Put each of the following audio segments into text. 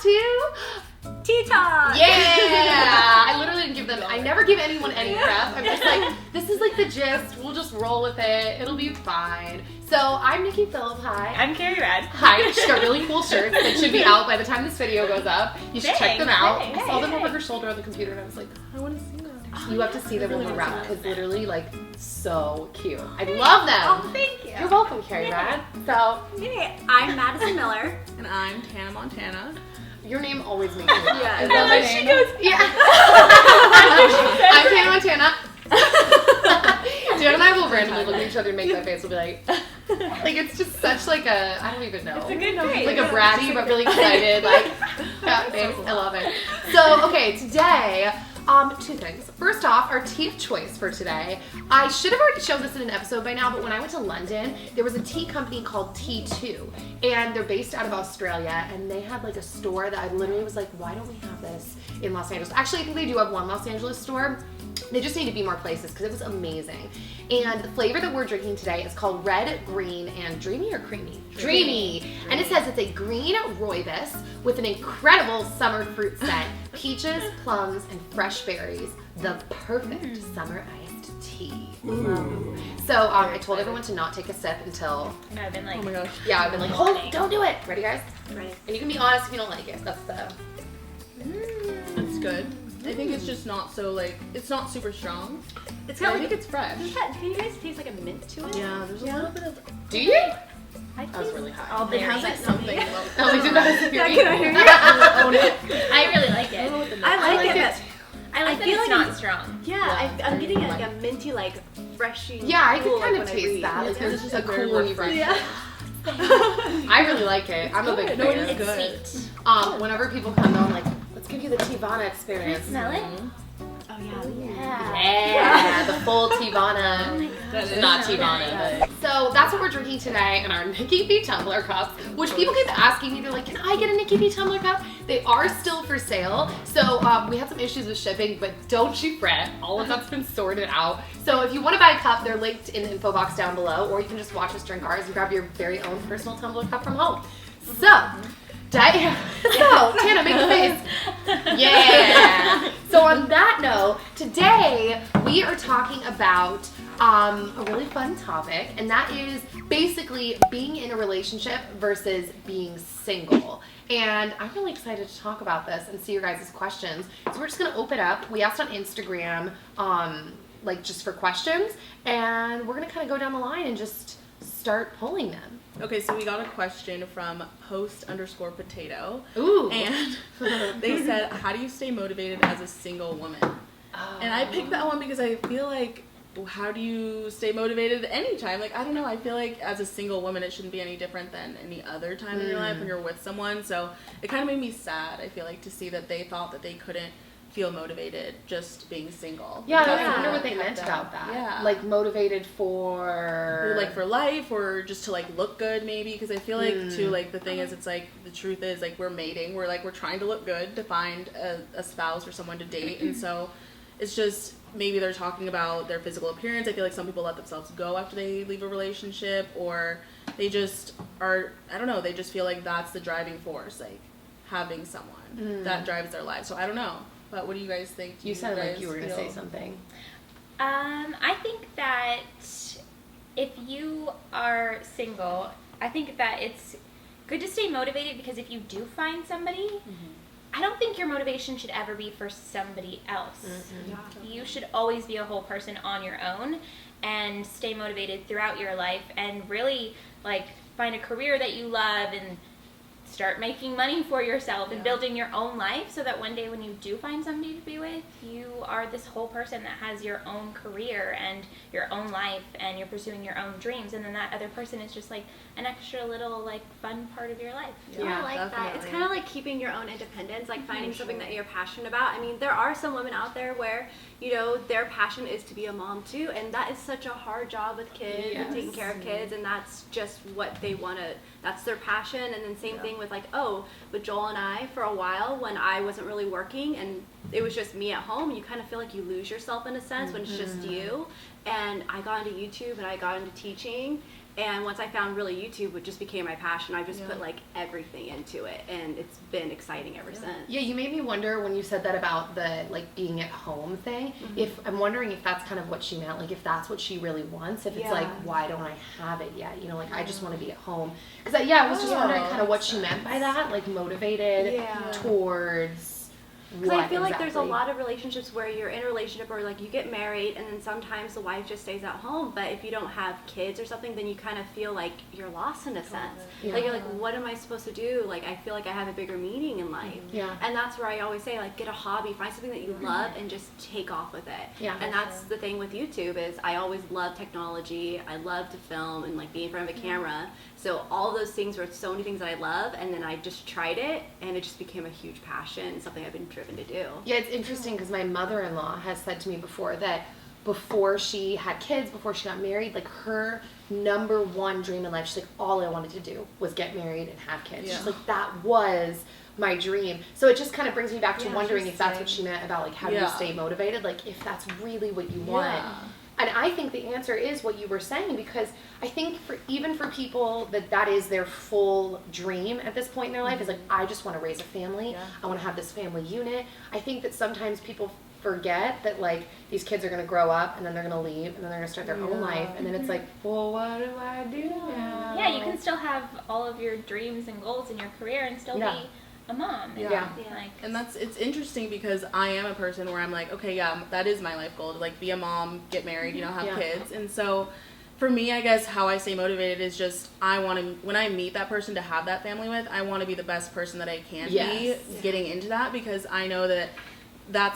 to TeaTalk. Yeah! I literally didn't give them, I never give anyone any prep. I'm just like, this is like the gist. We'll just roll with it. It'll be fine. So I'm Nikkiphillippi. Hi. I'm Carrie Rad. Hi. She's got really cool shirts that should be out by the time this video goes up. You should check them out. I saw them over her shoulder on the computer and I was like, I want to see them. You have to see them when we're wrapped because literally, like, so cute. I love them. Oh, thank you. You're welcome, Carrie Rad. So, I'm Madison89Miller. And I'm TanaMontana. your name always makes me laugh. Yeah, I love my it. name. She goes, yeah. I'm TanaMontana. Jan and I will randomly look at each other and make that face. We'll be like it's just such like a, I don't even know. It's a good name. Like a bratty but really excited. Like, yeah, thanks. I love it. So, okay, today, two things. First off, our tea of choice for today. I should have already shown this in an episode by now, but when I went to London, there was a tea company called T2, and they're based out of Australia, and they had like a store that I literally was like, why don't we have this in Los Angeles? Actually, I think they do have one Los Angeles store. They just need to be more places because it was amazing. And the flavor that we're drinking today is called Red, Green, and Dreamy or Creamy? Dreamy. And it says it's a green rooibos with an incredible summer fruit scent, peaches, plums, and fresh berries. The perfect summer iced tea. So I told everyone to not take a sip until... And I've been like... Oh my gosh. Yeah, I've been like, hold, don't do it. Ready, guys? Ready. And you can be honest if you don't like it. That's the... It's good. I think it's just not so like, it's not super strong. It's But I got think like... it's fresh. Can you guys taste like a mint to it? Yeah, there's a little bit of. Do you? I That was really high. all It has like something. Oh, we did that. Yeah, can I hear you? Own it. I really like it. I like it. I like that feel it's like not strong. Yeah, I'm getting like a minty, like freshy. Yeah, I cool, could kind like, of when I taste read. that. Like, Yeah, there's it's just just a a very cool and refreshing. Yeah. I really like it. I'm a big No, it fan. is good. It's sweet. Whenever people come though, I'm like, let's give you the Tivana experience. Smell it? Oh yeah. Yeah, the full Tivana. That is Not Tivana. But. So that's what we're drinking today in our Nikkiphillippi tumbler cups, which people keep asking me. They're like, can I get a Nikkiphillippi tumbler cup? They are still for sale. So we had some issues with shipping, but don't you fret. All of that's been sorted out. So if you want to buy a cup, they're linked in the info box down below, or you can just watch us drink ours and grab your very own personal tumbler cup from home. So, Tana, make the face. Yeah. So on that note, today we are talking about a really fun topic, and that is basically being in a relationship versus being single. And I'm really excited to talk about this and see your guys' questions. So we're just gonna open up. We asked on Instagram, like just for questions, and we're gonna kind of go down the line and just start pulling them. Okay, so we got a question from post_potato. Ooh. And they said, how do you stay motivated as a single woman? And I picked that one because I feel like, how do you stay motivated at any time? Like, I don't know, I feel like as a single woman, it shouldn't be any different than any other time in your life when you're with someone. So it kind of made me sad, I feel like, to see that they thought that they couldn't feel motivated just being single. Yeah, That's I wonder something what they that meant kept about them. that. Yeah. Like motivated for... Like for life, or just to like look good maybe, because I feel like too, like the thing is, it's like the truth is like we're mating, we're trying to look good to find a spouse or someone to date, and so it's just maybe they're talking about their physical appearance. I feel like some people let themselves go after they leave a relationship, or they just are, I don't know, they just feel like that's the driving force, like having someone that drives their life. So I don't know. But what do you guys think? You sounded like you were going to say something. I think that if you are single, I think that it's good to stay motivated, because if you do find somebody, I don't think your motivation should ever be for somebody else. You should always be a whole person on your own and stay motivated throughout your life, and really like find a career that you love and start making money for yourself and building your own life, so that one day when you do find somebody to be with, you are this whole person that has your own career and your own life, and you're pursuing your own dreams, and then that other person is just like an extra little like fun part of your life. Yeah, I like that. It's kind of like keeping your own independence, like finding something that you're passionate about. I mean, there are some women out there where, you know, their passion is to be a mom too, and that is such a hard job with kids and taking care of kids, and that's just what they want to, that's their passion. And then same thing with like, with Joel and I, for a while when I wasn't really working and it was just me at home, you kind of feel like you lose yourself in a sense when it's just you. And I got into YouTube and I got into teaching, And once I found really YouTube, it just became my passion. I just put like everything into it, and it's been exciting ever since. Yeah, you made me wonder when you said that about the like being at home thing. If I'm wondering if that's kind of what she meant, like if that's what she really wants. If it's like, why don't I have it yet? You know, like I just want to be at home. Because I was just wondering kind of what she meant by that, like motivated towards. Because I feel like there's a lot of relationships where you're in a relationship or like you get married and then sometimes the wife just stays at home, but if you don't have kids or something, then you kind of feel like you're lost in a sense. Like you're like, what am I supposed to do? Like I feel like I have a bigger meaning in life. And that's where I always say, like, get a hobby, find something that you love and just take off with it. And that's the thing with YouTube is I always love technology. I love to film and like be in front of a camera. So all those things were so many things that I love, and then I just tried it, and it just became a huge passion, something I've been driven to do. Yeah, it's interesting because my mother-in-law has said to me before that before she had kids, before she got married, like her number one dream in life, she's like, all I wanted to do was get married and have kids. She's like, that was my dream. So it just kind of brings me back to wondering if that's what she meant about like how do you stay motivated, like if that's really what you want. And I think the answer is what you were saying, because I think even for people that is their full dream at this point in their life is like, I just want to raise a family. I want to have this family unit. I think that sometimes people forget that like these kids are going to grow up and then they're going to leave and then they're going to start their own life. And then it's like, well, what do I do now? Yeah, you can still have all of your dreams and goals in your career and still be a mom. And it's interesting because I am a person where I'm like, okay, that is my life goal, to like be a mom, get married, you know, have kids. And so for me, I guess how I stay motivated is just I want to, when I meet that person to have that family with, I want to be the best person that I can be getting into that, because I know that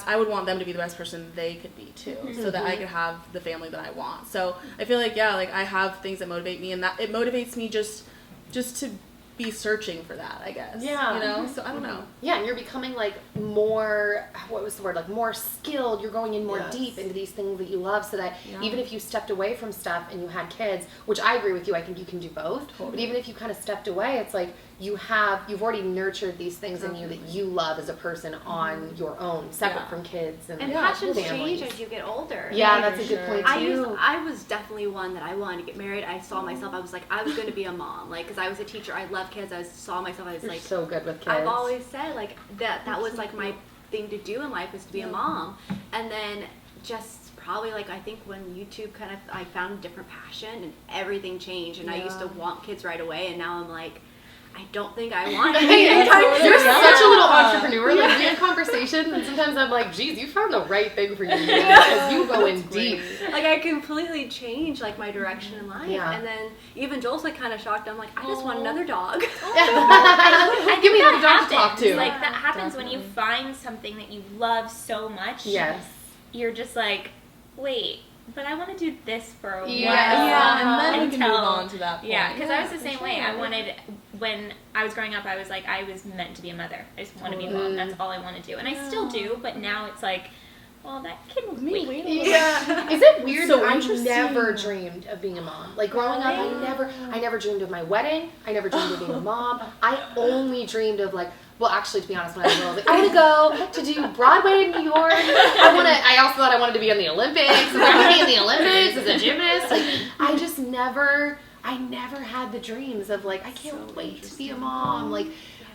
I would want them to be the best person they could be too, so that I could have the family that I want. So I feel like like I have things that motivate me, and that it motivates me just to be searching for that, I guess. You know? So I don't know. Yeah, and you're becoming like more, what was the word, like more skilled. You're going in more deep into these things that you love, so that even if you stepped away from stuff and you had kids, which I agree with you, I think you can do both. But even if you kind of stepped away, it's like you've already nurtured these things in you that you love as a person on your own, separate from kids and passions families. change as you get older. Yeah, that's a good point too. I was definitely one that I wanted to get married. I saw myself, I was like, I was going to be a mom, like, because I was a teacher, I love kids. I saw myself, I was You're like, so good with kids. I've always said like that was like my thing to do in life, was to be a mom. And then just probably like I think when YouTube I found a different passion and everything changed, and I used to want kids right away, and now I'm like, I don't think I want to. You're such a little entrepreneur. Like we have conversations, and sometimes I'm like, geez, you found the right thing for you, because you go in deep. Like I completely changed like my direction in life, and then even Joel's like kind of shocked. I'm like, I just want another dog. Give me another dog to talk to. Like that happens when you find something that you love so much. Yes. You're just like, wait, but I want to do this for a while. And then we can move on to that point. Yeah, because I was the same way. I wanted, when I was growing up, I was like, I was meant to be a mother. I just want to be a mom. That's all I want to do. And I still do, but now it's like, well, that kid will wait. Is it weird that I never dreamed of being a mom? Like growing up, I never dreamed of my wedding. I never dreamed of being a mom. I only dreamed of like, well, actually, to be honest, when I was little, I was like, I want to go to do Broadway in New York. I also thought I wanted to be in the Olympics. And I want to be in the Olympics as a gymnast. Like, I just never had the dreams of like, I can't wait to be a mom. Like,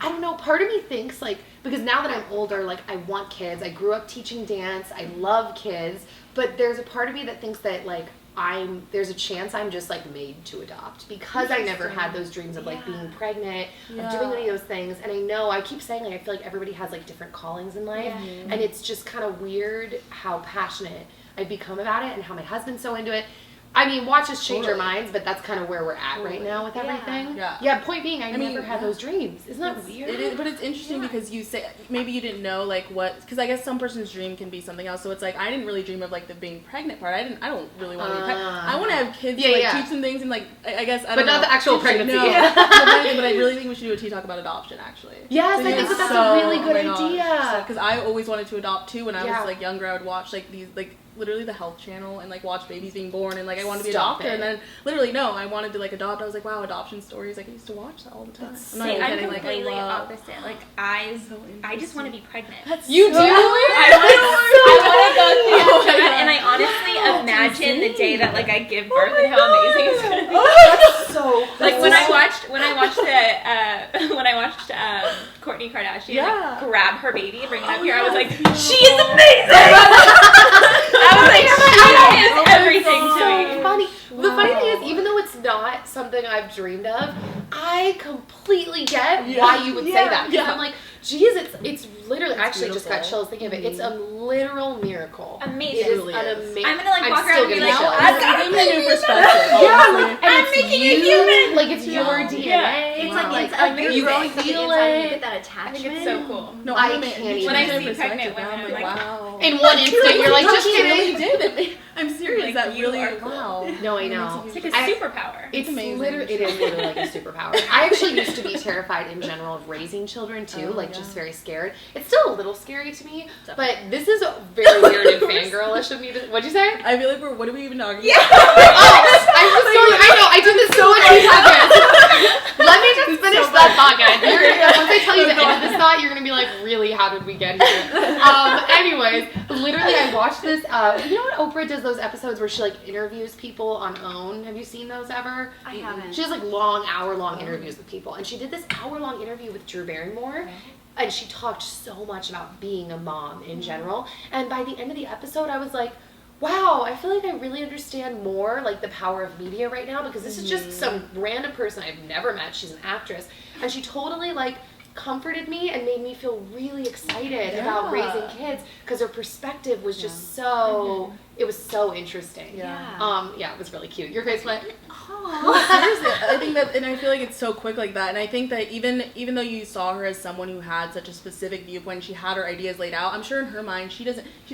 I don't know, part of me thinks like, because now that I'm older, like I want kids. I grew up teaching dance. I love kids. But there's a part of me that thinks that like, there's a chance I'm just like made to adopt, because I never had those dreams of like being pregnant, of doing any of those things. And I know I keep saying like I feel like everybody has like different callings in life, and it's just kind of weird how passionate I've become about it and how my husband's so into it. I mean, watch us change our minds, but that's kind of where we're at right now with everything. Yeah, point being, I never had those dreams. Isn't that weird? It is, but it's interesting because you say, maybe you didn't know, like, what, because I guess some person's dream can be something else, so it's like, I didn't really dream of, like, the being pregnant part. I don't really want to be pregnant. I want to have kids to, like, teach them things, and, like, I guess, I don't know. But not the actual pregnancy. No, but I really think we should do a TeaTalk about adoption, actually. Yes, I think that's a really good idea. Because I always wanted to adopt, too. When I was, like, younger, I would watch, like, these, like, literally the Health Channel and like watch babies being born, and like I wanted to be adopted, and then literally I wanted to like adopt. I was like, wow, adoption stories, like I used to watch that all the time. I'm completely opposite. Like I just want to be pregnant. You do? I want to God, and I honestly imagine the day that like I give birth and how amazing it's gonna be. That's so cool. Like when I watched Kourtney Kardashian like, grab her baby and bring it up here, I was like, she is amazing. I was like, she is everything to me. Funny. The funny thing is, even though it's not something I've dreamed of, I completely get why you would say that. Because I'm like, geez, it's literally, I actually just got chills thinking of it. It's a literal miracle. Amazing. It is an amazing. I'm gonna like walk around and be like, I've got a new perspective. like, and I'm it's making you, a human. Like it's your DNA. It's like you you're growing can from the feel inside and you it. get that I attachment. think it's so cool. No, I can't even. When I see pregnant women, I'm like, wow. In one instant, you're like, just really kidding. did. I'm serious. Like, that you really are cool. wow. No, I know. It's like a superpower. It's amazing. literally, it is literally like a superpower. I actually used to be terrified in general of raising children too, just very scared. It's still a little scary to me, but this is very weird and fangirlish of me. What'd you say? I feel like what are we even talking about? I'm just going, I know, I do this so many times. Let me just finish that thought, guys. Once I tell you the end of this thought, you're going to be like, really, how did we get here? Anyways, literally, I watched this, you know what Oprah does those episodes where she like interviews people on OWN? Have you seen those ever? I haven't. She has like hour-long interviews with people. And she did this hour-long interview with Drew Barrymore. And she talked so much about being a mom in general. And by the end of the episode, I was like, wow, I feel like I really understand more like the power of media right now, because this is just some random person I've never met. She's an actress. And she totally like comforted me and made me feel really excited about raising kids, because her perspective was just so, it was so interesting. It was really cute. Your face went, Seriously, I think that, and I feel like it's so quick like that, and I think that even though you saw her as someone who had such a specific viewpoint, she had her ideas laid out, I'm sure in her mind she's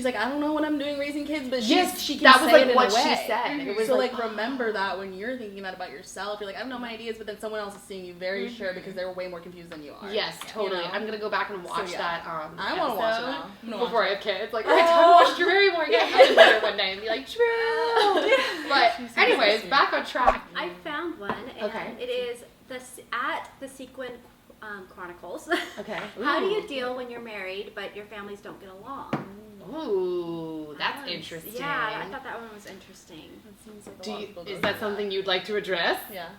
like, I don't know what I'm doing raising kids, but she can that say was like it in what a way. she said. It was so like remember that when you're thinking that about yourself, you're like, I don't know my ideas, but then someone else is seeing you very sure because they're way more confused than you are. Yes, totally. I'm gonna go back and watch that. I want to watch it now. Before I have kids. Like, every time I watch Drew Barrymore again, I'm gonna be there one day and be like, Drew! But anyways, back on track. I found one, and it is at the Sequin Chronicles. Okay. How do you deal when you're married but your families don't get along? Ooh, that's interesting. Yeah, I thought that one was interesting. That seems like is that something you'd like to address? Yeah.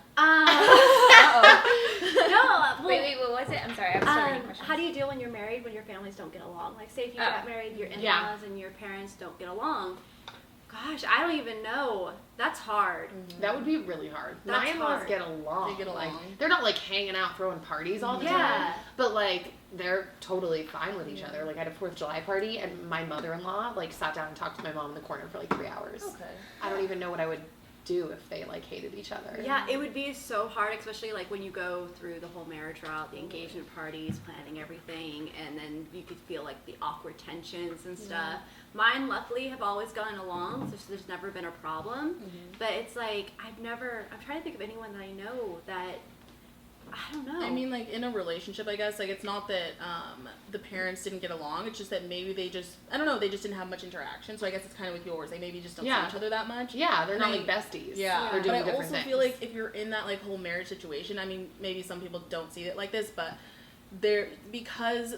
No. Wait, what was it? I'm sorry, I was still reading questions. How do you deal when you're married when your families don't get along? Like, say if you got married, your in-laws and your parents don't get along. Gosh, I don't even know. That's hard. That would be really hard. That's My in-laws hard. get along. They get along. Like, they're not like hanging out throwing parties all the time. But like they're totally fine with each other. Like I had a 4th of July party and my mother-in-law like sat down and talked to my mom in the corner for like 3 hours. Okay. I don't even know what I would do if they like hated each other. Yeah, it would be so hard, especially like when you go through the whole marriage route, the engagement parties, planning everything, and then you could feel like the awkward tensions and stuff. Mine, luckily, have always gone along, so there's never been a problem. But it's like, I'm trying to think of anyone that I know that, I don't know. I mean, like, in a relationship, I guess, like, it's not that the parents didn't get along, it's just that maybe they just, I don't know, they just didn't have much interaction, so I guess it's kind of with yours. They maybe just don't see each other that much. Yeah, they're not like besties. Yeah, they're doing but I different also things. feel like if you're in that, like, whole marriage situation, I mean, maybe some people don't see it like this, but because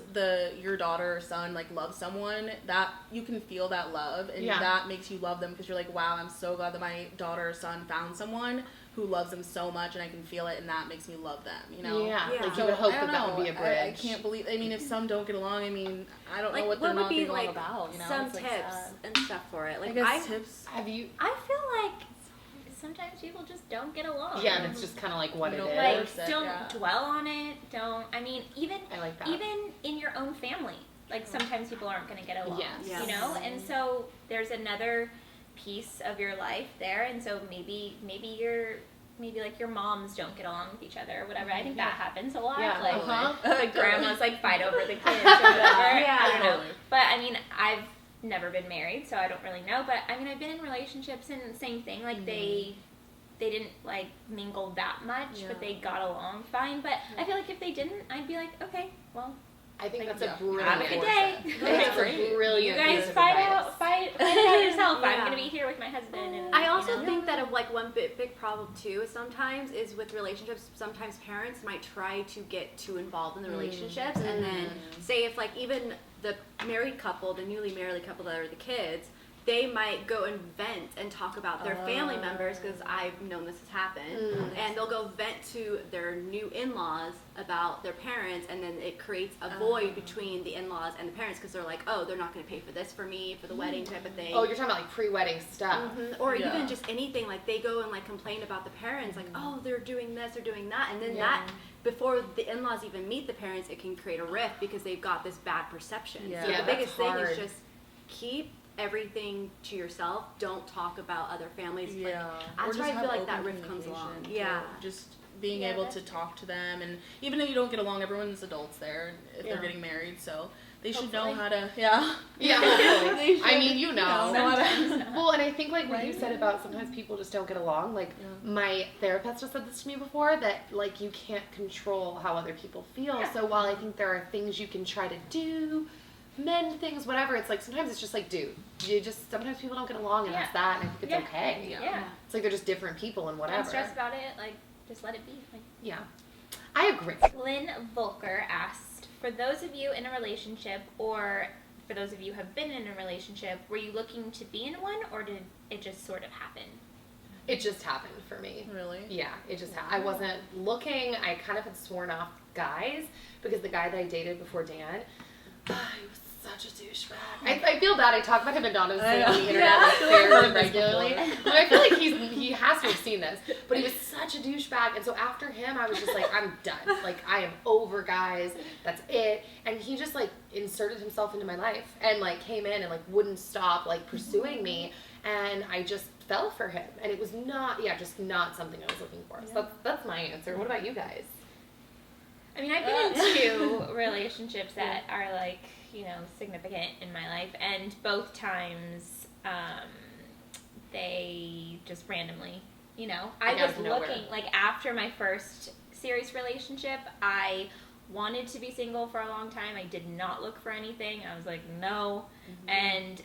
your daughter or son like loves someone, that you can feel that love, and that makes you love them, because you're like, wow, I'm so glad that my daughter or son found someone who loves them so much, and I can feel it, and that makes me love them, you know? Yeah. Like So you would hope I don't that know. would be a bridge. I can't believe, I mean, if some don't get along, I mean, I don't know like, what they're not would be getting along like about, you know? some It's, like, tips sad. and stuff for it? Like, I guess tips. Have you? I feel like sometimes people just don't get along. Yeah, and it's just kind of like what it is. Like, don't dwell on it. I mean, even I like that. even in your own family, like sometimes people aren't going to get along. Yes. You know, and so there's another piece of your life there, and so maybe like your moms don't get along with each other or whatever. I think that happens a lot. Yeah. Like grandmas like fight over the kids or whatever. I don't know. Totally. But I mean, I've never been married, so I don't really know. But I mean, I've been in relationships and same thing. Like they didn't like mingle that much, but they got along fine. But I feel like if they didn't, I'd be like, okay, well, I think that's a yeah. brilliant. Have a good day. It's a brilliant. You guys piece of fight advice. it out yourself. Yeah. I'm gonna be here with my husband. And, I also you know. think that like one big problem too sometimes is with relationships. Sometimes parents might try to get too involved in the relationships, and then say if like even the married couple, the newly married couple that are the kids, they might go and vent and talk about their family members, because I've known this has happened, and they'll go vent to their new in-laws about their parents, and then it creates a void between the in-laws and the parents, because they're like, oh, they're not going to pay for this for me, for the wedding type of thing. Oh, you're talking about like pre-wedding stuff. Or even just anything, like they go and like complain about the parents, like, oh, they're doing this, they're doing that, and then that, before the in-laws even meet the parents, it can create a rift because they've got this bad perception. So the biggest thing is just keep everything to yourself. Don't talk about other families. Yeah. Like, that's why I feel like that rift comes along. Yeah. Just being able to talk to them, and even if you don't get along, everyone's adults there if they're getting married, so they should know how to. Yeah. Hopefully. I mean, you know. Sometimes. Well, and I think like what you said about sometimes people just don't get along. Like my therapist has said this to me before, that like you can't control how other people feel. So while I think there are things you can try to do, mend things, whatever, it's like sometimes it's just like, dude, you just sometimes people don't get along, and that's that, and I think it's okay. Yeah. It's like they're just different people and whatever. Don't stress about it. Like, just let it be. Like, yeah, I agree. Lynn Volker asked, for those of you in a relationship, or for those of you who have been in a relationship, were you looking to be in one, or did it just sort of happen? It just happened for me. Really? Yeah, it just I wasn't looking. I kind of had sworn off guys because the guy that I dated before Dan, he was such a douchebag. I feel bad. I talk about him anonymously on the internet like fairly regularly. But I feel like he has to have seen this. But he was such a douchebag. And so after him, I was just like, I'm done. Like, I am over guys. That's it. And he just like inserted himself into my life and like came in and like wouldn't stop like pursuing me. And I just fell for him. And it was not, just not something I was looking for. So that's my answer. What about you guys? I mean, I've been in two relationships that are like, you know, significant in my life, and both times they just randomly, you know, I was looking, like after my first serious relationship, I wanted to be single for a long time. I did not look for anything. I was like, no. And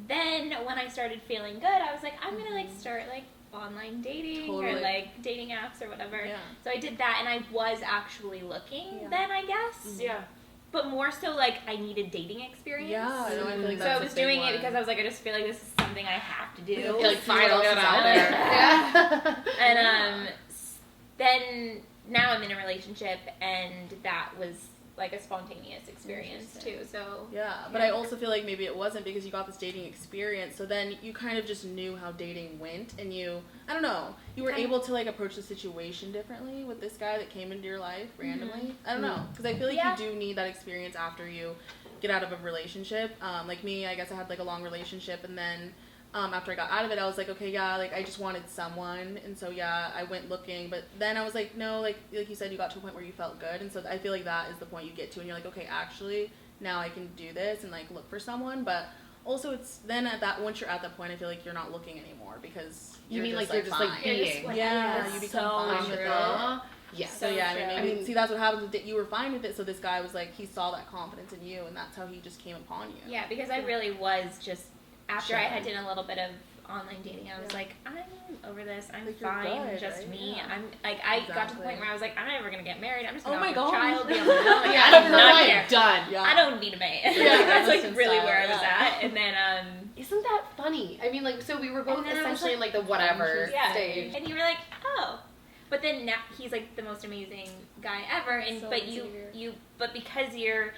then when I started feeling good, I was like, I'm gonna like start like online dating or like dating apps or whatever. So I did that, and I was actually looking then, I guess. But more so like I needed dating experience. I feel like so I was doing it because I was like, I just feel like this is something I have to do. You're like, fine, I'll get out there. And then now I'm in a relationship, and that was like a spontaneous experience too. So but I also feel like maybe it wasn't because you got this dating experience, so then you kind of just knew how dating went, and you were able to like approach the situation differently with this guy that came into your life randomly. I don't know, because I feel like you do need that experience after you get out of a relationship. Like me, I guess I had like a long relationship, and then after I got out of it, I was like, okay, like I just wanted someone, and so I went looking, but then I was like, no, like you said, you got to a point where you felt good, and so I feel like that is the point you get to, and you're like, okay, actually, now I can do this and like look for someone. But also, it's then once you're at that point, I feel like you're not looking anymore, because You mean just, like you're just like being? you become fine with it. Yes. So I mean, see, that's what happens with it. You were fine with it, so this guy was like, he saw that confidence in you, and that's how he just came upon you. Yeah, because I really was just, after I had done a little bit of online dating, I was like, I'm over this. I'm like, fine, good, just me. I'm like, I got to the point where I was like, I'm never gonna get married. I'm just gonna have a child, be on my own. Like, I do not care. Done. I don't need a man. That's like really where I was at. And then isn't that funny? I mean, like, so we were both essentially in like the whatever stage. And you were like, oh. But then now he's like the most amazing guy ever. And so but because you're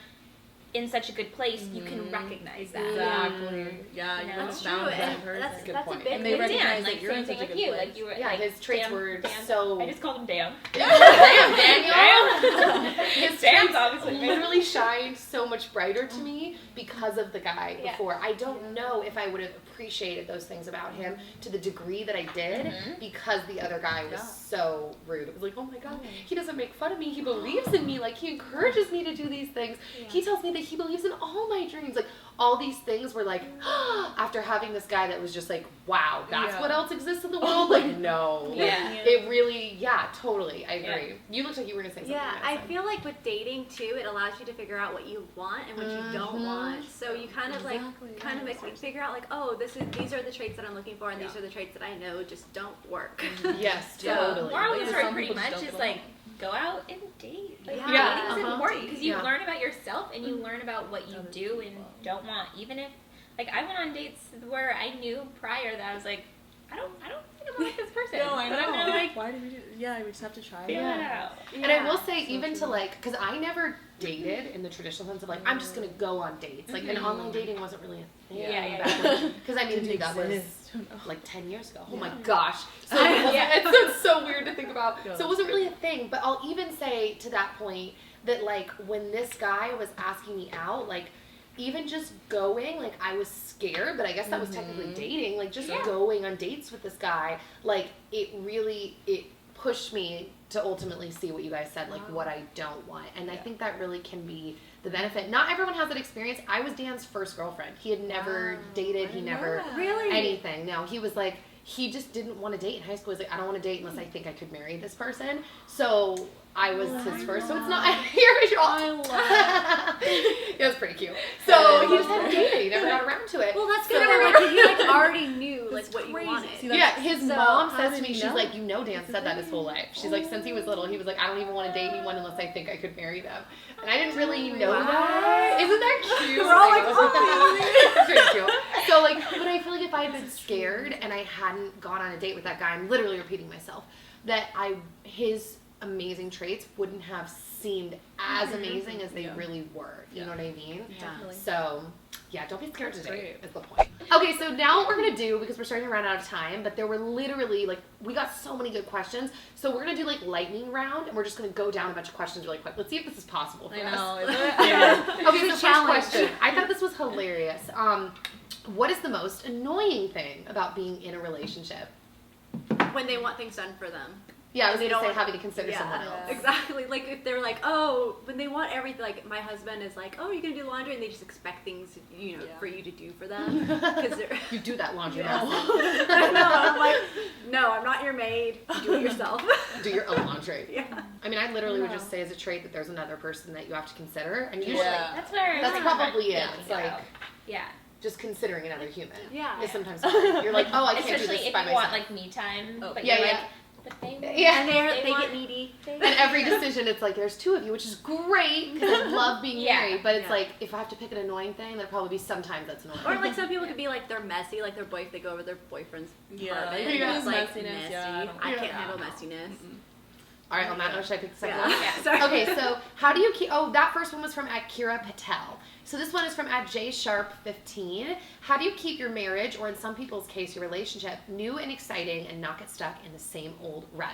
in such a good place, you can recognize that. Exactly. Yeah, you know? that's true. That's a good point. And they recognize Dan, that you're in such a good you. place. Like you were, his traits were so. I just called him Dan. Damn, Daniel. His Dan's obviously literally shined so much brighter to me because of the guy before. I don't know if I would have appreciated those things about him to the degree that I did because the other guy was so rude. It was like, oh my god, he doesn't make fun of me. He believes in me. Like, he encourages me to do these things. He tells me that he believes in all my dreams. Like, all these things were like, after having this guy that was just like, wow, that's what else exists in the world? Like, no. It really, totally. I agree. You looked like you were going to say something. Yeah, I feel like with dating too, it allows you to figure out what you want and what you don't want. So you kind of figure out like, oh, these are the traits that I'm looking for, and these are the traits that I know just don't work. Yes, totally. Moral of the story pretty much is like, go out and date. Like, dating is important because you learn about yourself and you learn about what you do and don't want. Even if, like, I went on dates where I knew prior that I was like, I don't think I'm like this person. No, I know. But I'm gonna, like, why did we do? Yeah, we just have to try it. Yeah. And I will say, even to like, because I never dated in the traditional sense of like, I'm just gonna go on dates. Like, and online dating wasn't really a thing. Because I mean, dude, that was like 10 years ago. Oh my gosh. So it's so weird to think about. So it wasn't really a thing. But I'll even say to that point that like when this guy was asking me out, like even just going, like I was scared, but I guess that was technically dating. Like just going on dates with this guy, like it pushed me to ultimately see what you guys said, like what I don't want. And I think that really can be the benefit. Not everyone has that experience. I was Dan's first girlfriend. He had never dated. He never anything. No, he was like, he just didn't want to date in high school. He was like, I don't want to date unless I think I could marry this person. So I was his first. So it's not your visual. I love it. It was pretty cute. So he just hadn't dated. He never got around to it. Well, that's good. Like you like already knew like what you wanted. His mom says to me, she's like, you know, Dan said that his whole life. She's like, since he was little, he was like, I don't even want to date anyone unless I think I could marry them. And I didn't really know that. Isn't that cute? We're all like, oh, it's pretty cute. So like, but I feel like if I had been scared and I hadn't gone on a date with that guy, I'm literally repeating myself, that his amazing traits wouldn't have seemed as amazing as they really were. You know what I mean? Definitely. So, don't be scared to date is the point. Okay, so now what we're going to do, because we're starting to run out of time, but there were literally, like, we got so many good questions, so we're going to do, like, lightning round, and we're just going to go down a bunch of questions really quick. Let's see if this is possible for us. Okay, so first question. I thought this was hilarious. What is the most annoying thing about being in a relationship? When they want things done for them. Yeah, I was going to say having to consider someone else. Exactly. Like, if they're like, oh, when they want everything, like, my husband is like, oh, you're going to do laundry, and they just expect things, you know, for you to do for them. Because you do that laundry. I know. I'm like, no, I'm not your maid. You do it yourself. Do your own laundry. I mean, I literally would just say as a trait that there's another person that you have to consider, and usually that's probably it. It's like, just considering another human. Is sometimes hard. You're like, oh, I can't do this by myself. Especially if you want, like, me time. But you're like, but they and they get needy. And every decision, it's like, there's two of you, which is great, because I love being married, but it's like, if I have to pick an annoying thing, there'll probably be sometimes that's annoying. Or like some people could be like, they're messy, like they go over their boyfriend's apartment. It's like messiness. messy. I can't handle messiness. All right, on that note, should I pick the second one? Sorry. Okay, so how do you keep, that first one was from Akira Patel. So this one is from @JSharp15. How do you keep your marriage, or in some people's case, your relationship, new and exciting and not get stuck in the same old rut?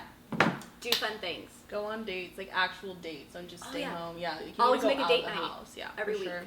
Do fun things. Go on dates, like actual dates. Don't just stay home. Yeah, you can always go make a out date of the night. house. Yeah, every week. Sure.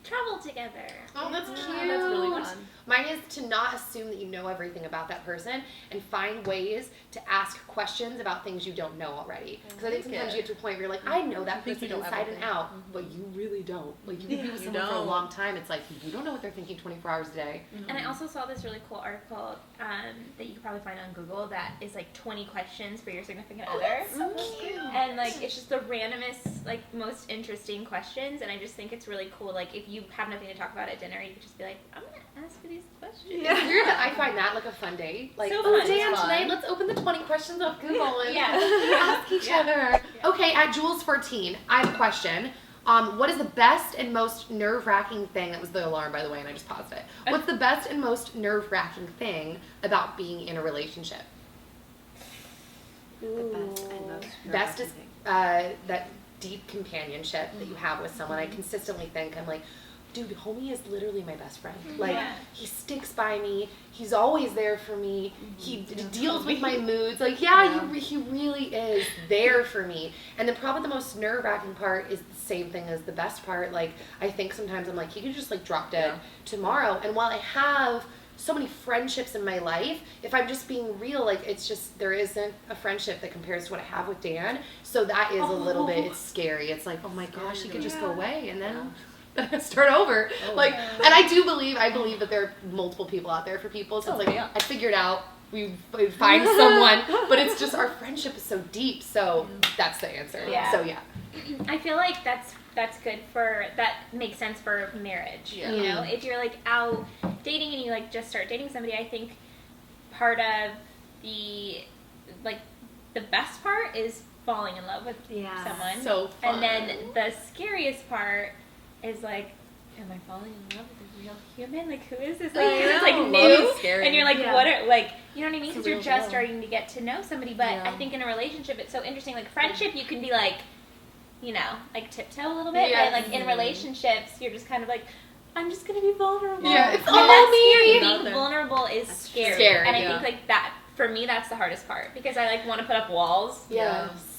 Travel together. Oh, that's cute. That's really fun. Mine is to not assume that you know everything about that person and find ways to ask questions about things you don't know already. Because I think sometimes you get to a point where you're like, I know that person inside and out, but you really don't. Like, you can be with someone for a long time. It's like, you don't know what they're thinking 24 hours a day. And I also saw this really cool article that you can probably find on Google that is like 20 questions for your significant other. So cute. And like, it's just the randomest, like, most interesting questions. And I just think it's really cool. Like, if you have nothing to talk about at dinner, you could just be like, I'm going to ask you these questions. It's weird that I find that like a fun date. Like, so Dan, today let's open the 20 questions off Google and ask each other. Okay, @Jules14, I have a question. What is the best and most nerve-wracking thing? That was the alarm, by the way, and I just paused it. What's the best and most nerve-wracking thing about being in a relationship? Best is that deep companionship that you have with someone. I consistently think, I'm like, dude, homie is literally my best friend. Like, he sticks by me. He's always there for me. He deals with my moods. Like, he really is there for me. And then probably the most nerve-wracking part is the same thing as the best part. Like, I think sometimes I'm like, he could just, like, drop dead tomorrow. And while I have so many friendships in my life, if I'm just being real, like, it's just, there isn't a friendship that compares to what I have with Dan. So that is a little bit, it's scary. It's like, oh my gosh, he could just go away, and then then I start over. And I believe that there are multiple people out there for people. So it's I figured out we find someone, but it's just our friendship is so deep. So that's the answer. Yeah. So yeah. I feel like that's good that makes sense for marriage. Yeah. You know, if you're like out dating and you like just start dating somebody, I think part of the best part is falling in love with someone. So fun. And then the scariest part is like, am I falling in love with a real human? Like, who is this? Like, it's like new, scary. and you're like, what are you know what I mean? It's Because a you're real just deal. starting to get to know somebody. But I think in a relationship, it's so interesting. Like friendship, you can be like, you know, like tiptoe a little bit. Yes. But like in relationships, you're just kind of like, I'm just gonna be vulnerable. Yeah, it's and all that's me. scary. Being vulnerable is scary. Scary, and I yeah. think like that for me, that's the hardest part because I like want to put up walls. Yes.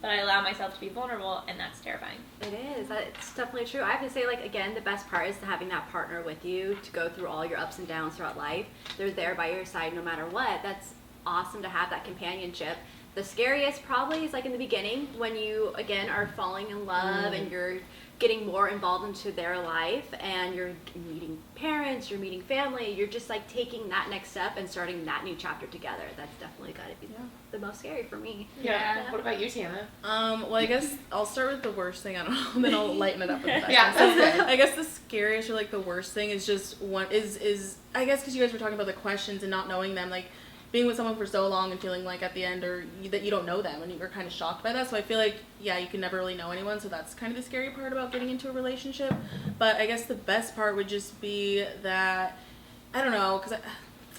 But I allow myself to be vulnerable, and that's terrifying. It is. It's definitely true. I have to say, like, again, the best part is having that partner with you to go through all your ups and downs throughout life. They're there by your side no matter what. That's awesome to have that companionship. The scariest probably is, like, in the beginning when you, again, are falling in love and you're getting more involved into their life and you're meeting parents, you're meeting family, you're just, like, taking that next step and starting that new chapter together. That's definitely got to be the most scary for me. Yeah. What about you, Tana? Well, I guess I'll start with the worst thing. I don't know, then I'll lighten it up with the best. Yeah, thing. that's good. I guess the scariest or like the worst thing is just is I guess because you guys were talking about the questions and not knowing them, like being with someone for so long and feeling like at the end that you don't know them and you're kind of shocked by that. So I feel like you can never really know anyone. So that's kind of the scary part about getting into a relationship. But I guess the best part would just be that I don't know because.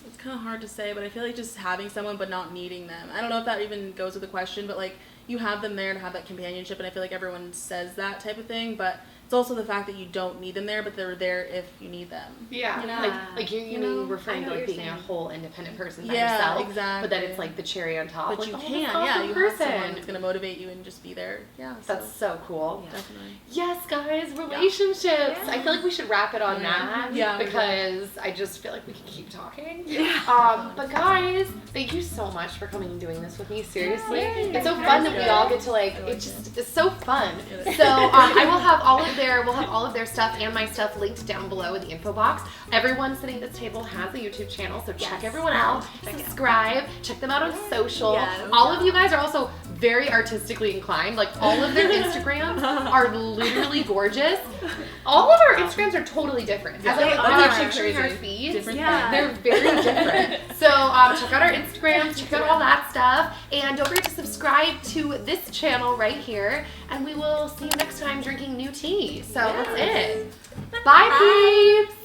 It's kind of hard to say, but I feel like just having someone but not needing them. I don't know if that even goes with the question, but like you have them there to have that companionship, and I feel like everyone says that type of thing, but it's also the fact that you don't need them there, but they're there if you need them. Yeah. Yeah. Like you know, referring I know to like what being you're a saying. whole independent person by Yeah, yourself. exactly. But then it's like the cherry on top. But like, you oh, can, this awesome you person. have someone who's going to motivate you and just be there. Yeah, That's so cool. definitely. Yes, guys, relationships. Yeah. I feel like we should wrap it on that. Yeah. Because I just feel like we can keep talking. But guys, thank you so much for coming and doing this with me. Seriously, it's so fun that we all get to like. It's so fun. So I will have all of their stuff and my stuff linked down below in the info box. Everyone sitting at this table has a YouTube channel, so check everyone out. Subscribe. Check them out on social. Yes. All of you guys are also very artistically inclined. Like all of their Instagrams are literally gorgeous. All of our Instagrams are totally different. As They I'm are. picturing our feeds, Different they're very different. So check out our Instagrams, check out all that stuff, and don't forget to subscribe to this channel right here. And we will see you next time drinking new tea. So that's it. Bye, peeps.